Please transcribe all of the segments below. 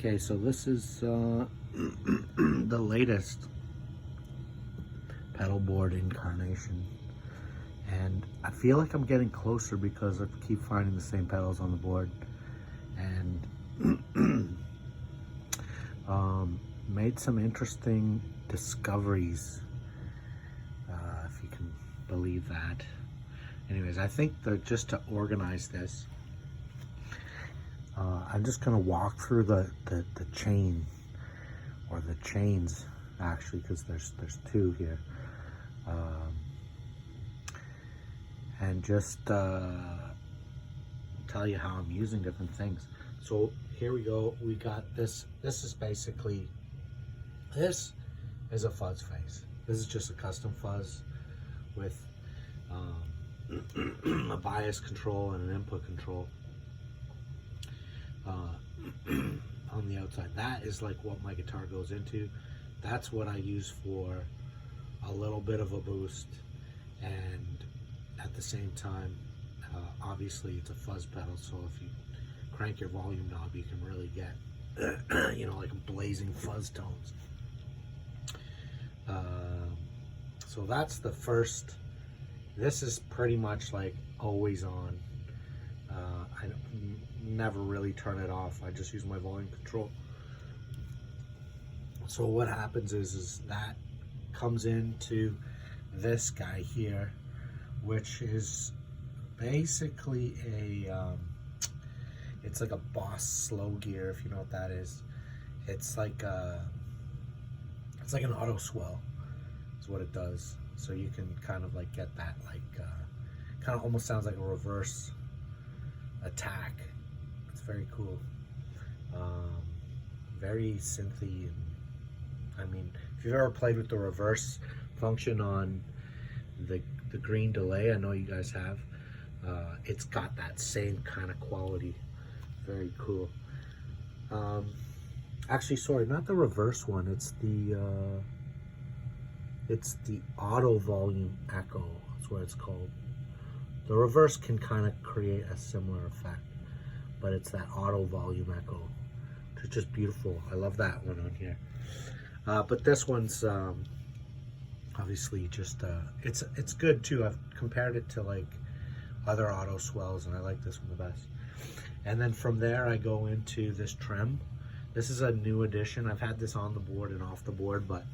Okay, so this is the latest pedal board incarnation, and I feel like I'm getting closer because I keep finding the same pedals on the board, and made some interesting discoveries, if you can believe that. Anyways, I think that just to organize this, I'm just gonna walk through the chain, or the chains actually, because there's two here, and just tell you how I'm using different things. So here we go. We got this. This is basically, this is a fuzz face. This is just a custom fuzz with a bias control and an input control on the outside. That is like what my guitar goes into. That's what I use for a little bit of a boost, and at the same time, obviously it's a fuzz pedal, so if you crank your volume knob, you can really get you know, like blazing fuzz tones. So that's the first. This is pretty much like always on. I never really turn it off. I just use my volume control. So what happens is that comes into this guy here, which is basically a it's like a Boss slow gear, if you know what that is. It's like an auto swell is what it does. So you can kind of like get that, like kind of almost sounds like a reverse attack. It's very cool, very synthy. And I mean, if you've ever played with the reverse function on the green delay, I know you guys have, it's got that same kind of quality. Very cool. Actually, sorry, not the reverse one. It's the auto volume echo. That's what it's called. The reverse can kind of create a similar effect, but it's that auto volume echo. It's just beautiful. I love that one on here. But this one's obviously just it's good too. I've compared it to like other auto swells, and I like this one the best. And then from there I go into this trem. This is a new addition. I've had this on the board and off the board, but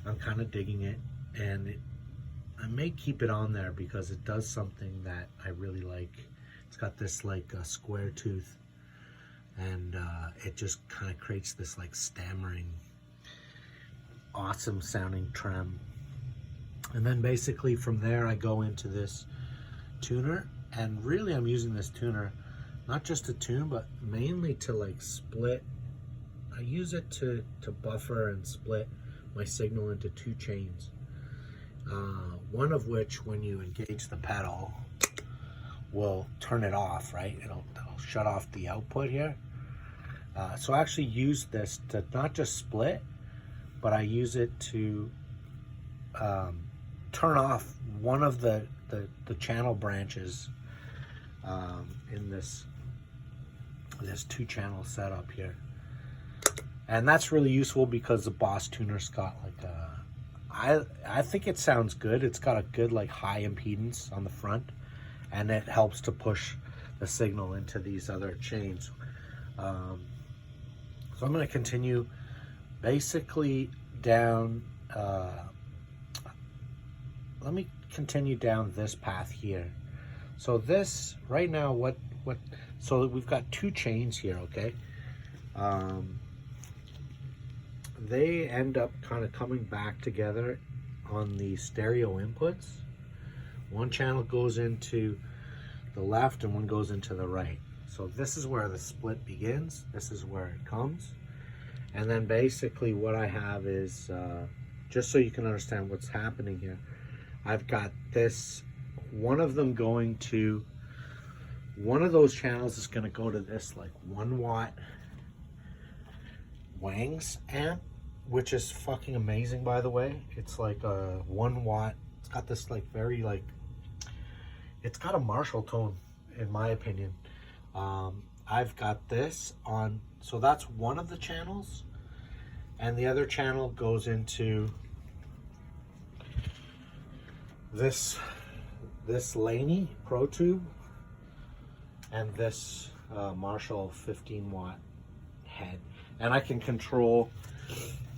I'm kind of digging it, and I may keep it on there because it does something that I really like. It's got this like a square tooth, and it just kind of creates this like stammering, awesome sounding trem. And then basically from there I go into this tuner, and really I'm using this tuner not just to tune, but mainly to like split. I use it to buffer and split my signal into two chains, one of which, when you engage the pedal, will turn it off, right? It'll shut off the output here. So I actually use this to not just split, but I use it to turn off one of the channel branches in this two channel setup here. And that's really useful because the Boss tuner's got like I think it sounds good. It's got a good like high impedance on the front, and it helps to push the signal into these other chains. So I'm going to continue basically down. Let me continue down this path here. So this right now, so we've got two chains here, okay? They end up kind of coming back together on the stereo inputs. One channel goes into the left and one goes into the right. So this is where the split begins. This is where it comes. And then basically what I have is, just so you can understand what's happening here, I've got this, one of them going to, one of those channels is going to go to this like 1 watt Wangs amp, which is fucking amazing, by the way. It's like a 1 watt. It's got this like very like, it's got a Marshall tone in my opinion. I've got this on, so that's one of the channels, and the other channel goes into this Laney Pro Tube and this Marshall 15-watt head. And I can control,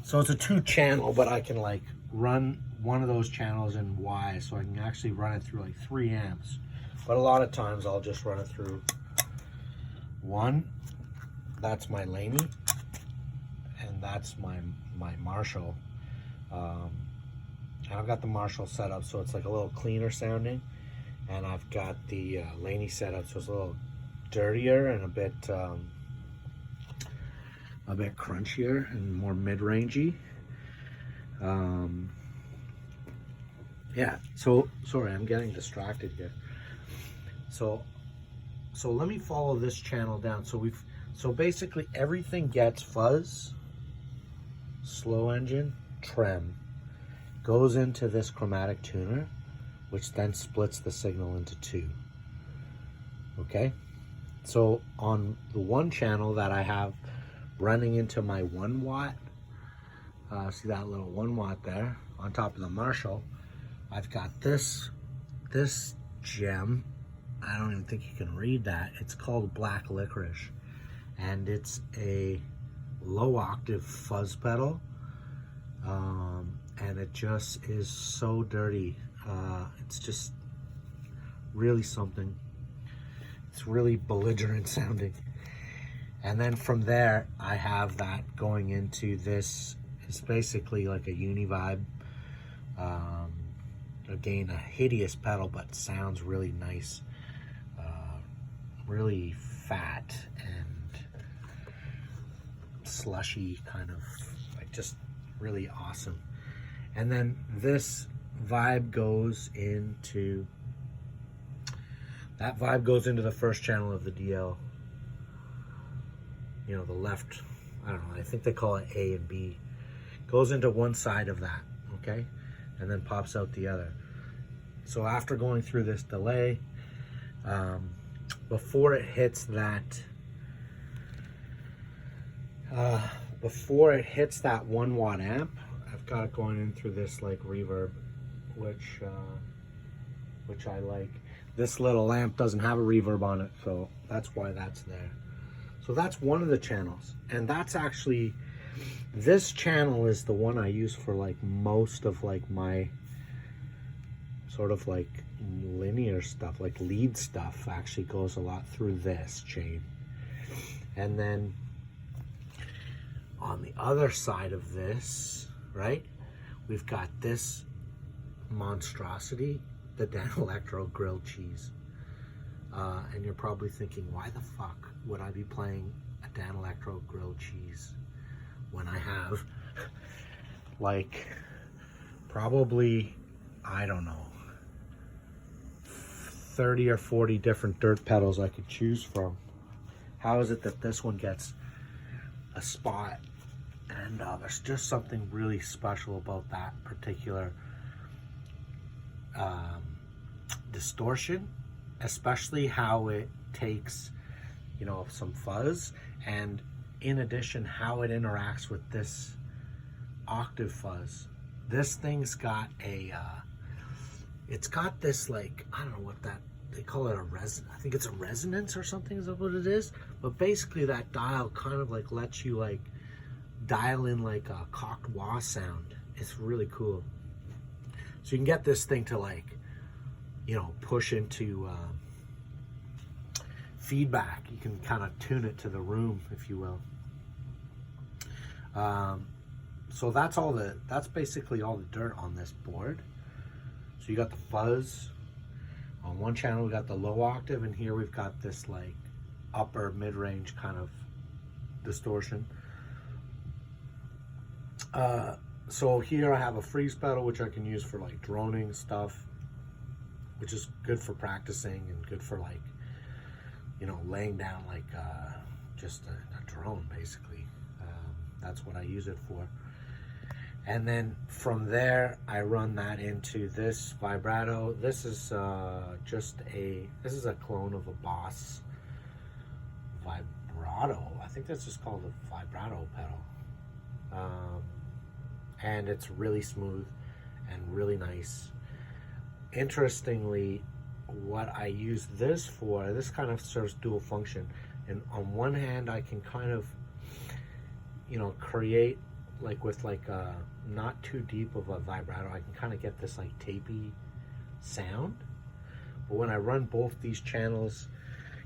so it's a 2-channel, but I can like run one of those channels in Y, so I can actually run it through like 3 amps. But a lot of times I'll just run it through 1. That's my Laney, and that's my Marshall. And I've got the Marshall set up so it's like a little cleaner sounding, and I've got the Laney set up so it's a little dirtier and a bit crunchier and more mid-rangey. Yeah, so sorry, I'm getting distracted here. So let me follow this channel down. So basically everything gets fuzz, slow engine, trem, goes into this chromatic tuner, which then splits the signal into 2. Okay, so on the one channel that I have running into my 1 watt, see that little 1 watt there on top of the Marshall, I've got this gem. I don't even think you can read that. It's called Black Licorice, and it's a low octave fuzz pedal, and it just is so dirty. It's just really something. It's really belligerent sounding. And then from there, I have that going into this. It's basically like a Univibe. Again, a hideous pedal, but sounds really nice. Really fat and slushy, kind of like just really awesome. And then this vibe goes into the first channel of the DL. You know, the left, I don't know, I think they call it A and B. Goes into one side of that, okay? And then pops out the other. So after going through this delay, before it hits that 1 watt amp, I've got it going in through this like reverb, which I like. This little amp doesn't have a reverb on it, so that's why that's there. So that's one of the channels, and that's actually, this channel is the one I use for like most of like my sort of like linear stuff, like lead stuff actually goes a lot through this chain. And then on the other side of this, right, we've got this monstrosity, the Dan Electro grilled cheese. And you're probably thinking, why the fuck would I be playing a Dan Electro grilled cheese when I have like probably, I don't know, 30 or 40 different dirt pedals I could choose from? How is it that this one gets a spot? And there's just something really special about that particular distortion, especially how it takes, you know, some fuzz, and in addition how it interacts with this octave fuzz. This thing's got a it's got this, like, I don't know what that, they call it a I think it's a resonance or something, is that what it is? But basically that dial kind of like lets you like dial in like a cocked wah sound. It's really cool. So you can get this thing to like, you know, push into feedback. You can kind of tune it to the room, if you will. So that's basically all the dirt on this board. So you got the fuzz. On one channel we got the low octave, and here we've got this like upper mid-range kind of distortion. So here I have a freeze pedal, which I can use for like droning stuff, which is good for practicing and good for like, you know, laying down like just a drone basically. That's what I use it for. And then from there I run that into this vibrato. This is this is a clone of a Boss vibrato. I think that's just called a vibrato pedal. And it's really smooth and really nice. Interestingly, what I use this for, this kind of serves dual function. And on one hand, I can kind of, you know, create like with like a not too deep of a vibrato. I can kind of get this like tapey sound. But when I run both these channels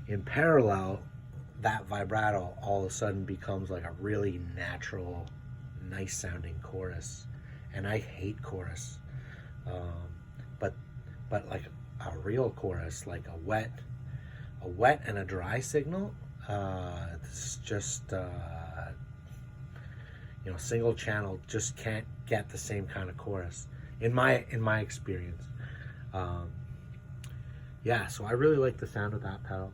in parallel, that vibrato all of a sudden becomes like a really natural, nice sounding chorus. And I hate chorus, but like a real chorus, like a wet and a dry signal, it's just you know, single channel just can't get the same kind of chorus in my experience. Yeah, so I really like the sound of that pedal.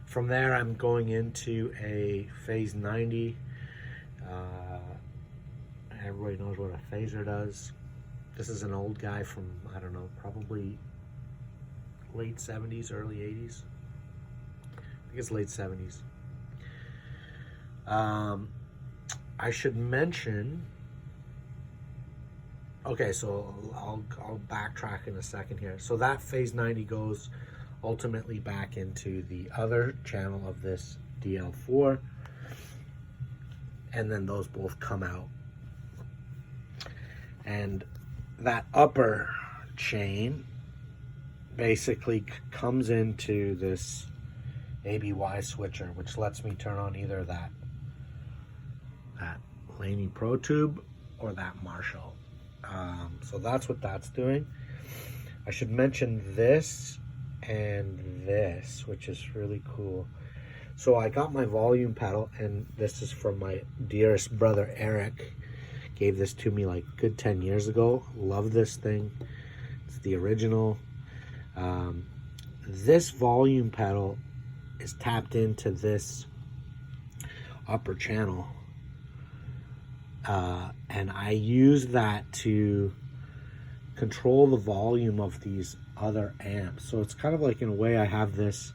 From there, I'm going into a Phase 90. Everybody knows what a phaser does. This is an old guy from, I don't know, probably late 70s, early 80s. I think it's late 70s. I should mention, okay, so I'll backtrack in a second here. So that Phase 90 goes ultimately back into the other channel of this DL4, and then those both come out. And that upper chain basically comes into this ABY switcher, which lets me turn on either that Laney Pro Tube or that Marshall. So that's what that's doing. I should mention this and this, which is really cool. So I got my volume pedal, and this is from my dearest brother Eric. Gave this to me like good 10 years ago. Love this thing. It's the original. This volume pedal is tapped into this upper channel. And I use that to control the volume of these other amps. So it's kind of like, in a way, I have this,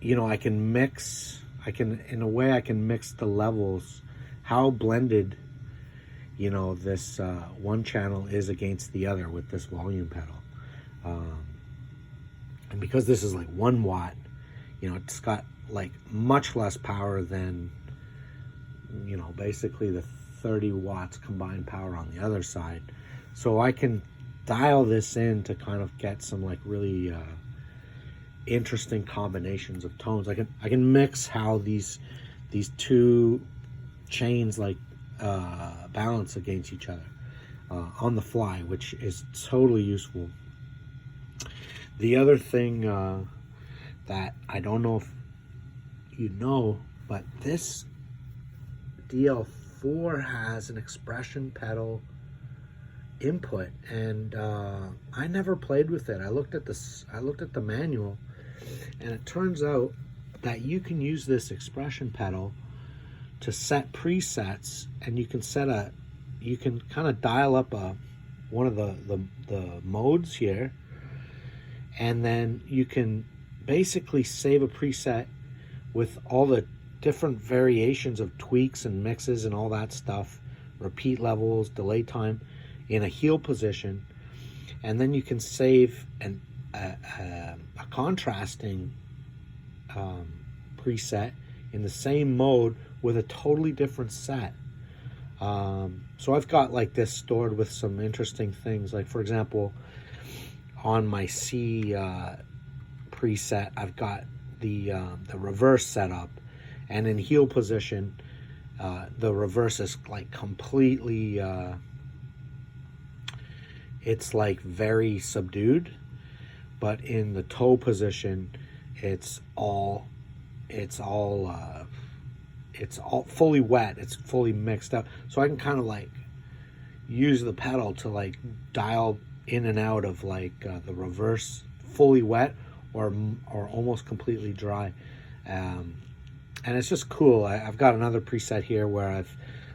you know, I can mix, in a way I can mix the levels, how blended, you know, this one channel is against the other with this volume pedal. And because this is like 1 watt, you know, it's got like much less power than, you know, basically the 30 watts combined power on the other side. So I can dial this in to kind of get some like really interesting combinations of tones. I can mix how these two chains like balance against each other on the fly, which is totally useful. The other thing that I don't know if you know, but this DL4 has an expression pedal input, and I never played with it. I looked at the manual, and it turns out that you can use this expression pedal to set presets, and you can kind of dial up one of the modes here, and then you can basically save a preset with all the different variations of tweaks and mixes and all that stuff, repeat levels, delay time, in a heel position, and then you can save a contrasting preset in the same mode with a totally different set. So I've got like this stored with some interesting things, like for example, on my C preset, I've got the reverse setup, and in heel position, the reverse is like completely, it's like very subdued, but in the toe position, it's all fully wet. It's fully mixed up. So I can kind of like use the pedal to like dial in and out of like the reverse fully wet or almost completely dry, and it's just cool. I've got another preset here where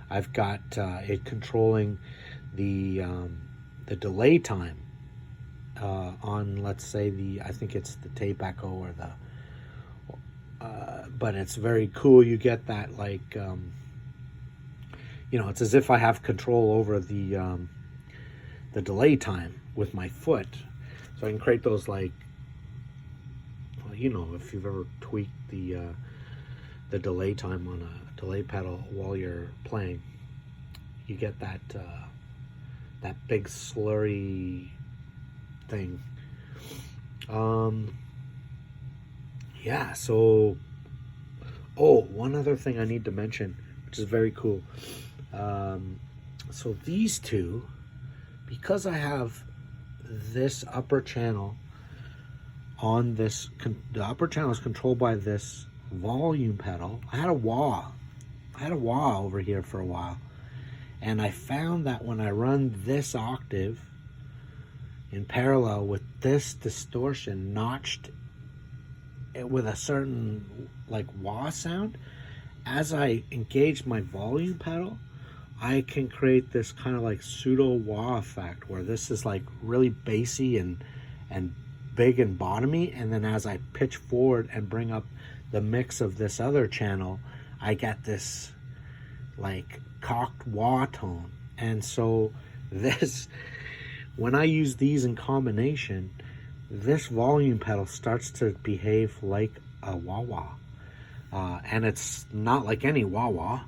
I've got it controlling the delay time on, let's say, I think it's the tape echo or the, but it's very cool. You get that, like, you know, it's as if I have control over the delay time with my foot. So I can create those, like, well, you know, if you've ever tweaked the delay time on a delay pedal while you're playing, you get that that big slurry thing. Yeah, so, oh, one other thing I need to mention, which is very cool. So these two, because I have this upper channel on this, the upper channel is controlled by this volume pedal. I had a wah over here for a while, and I found that when I run this octave in parallel with this distortion notched with a certain, like, wah sound, as I engage my volume pedal, I can create this kind of like pseudo wah effect where this is like really bassy and big and bottomy, and then as I pitch forward and bring up the mix of this other channel, I get this like cocked wah tone. And so this, when I use these in combination, this volume pedal starts to behave like a wah-wah. And it's not like any wah-wah,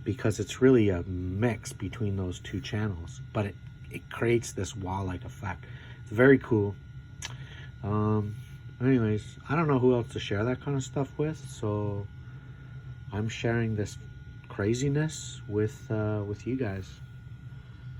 because it's really a mix between those two channels, but it creates this wah-like effect. It's very cool. Anyways, I don't know who else to share that kind of stuff with, so I'm sharing this craziness with you guys.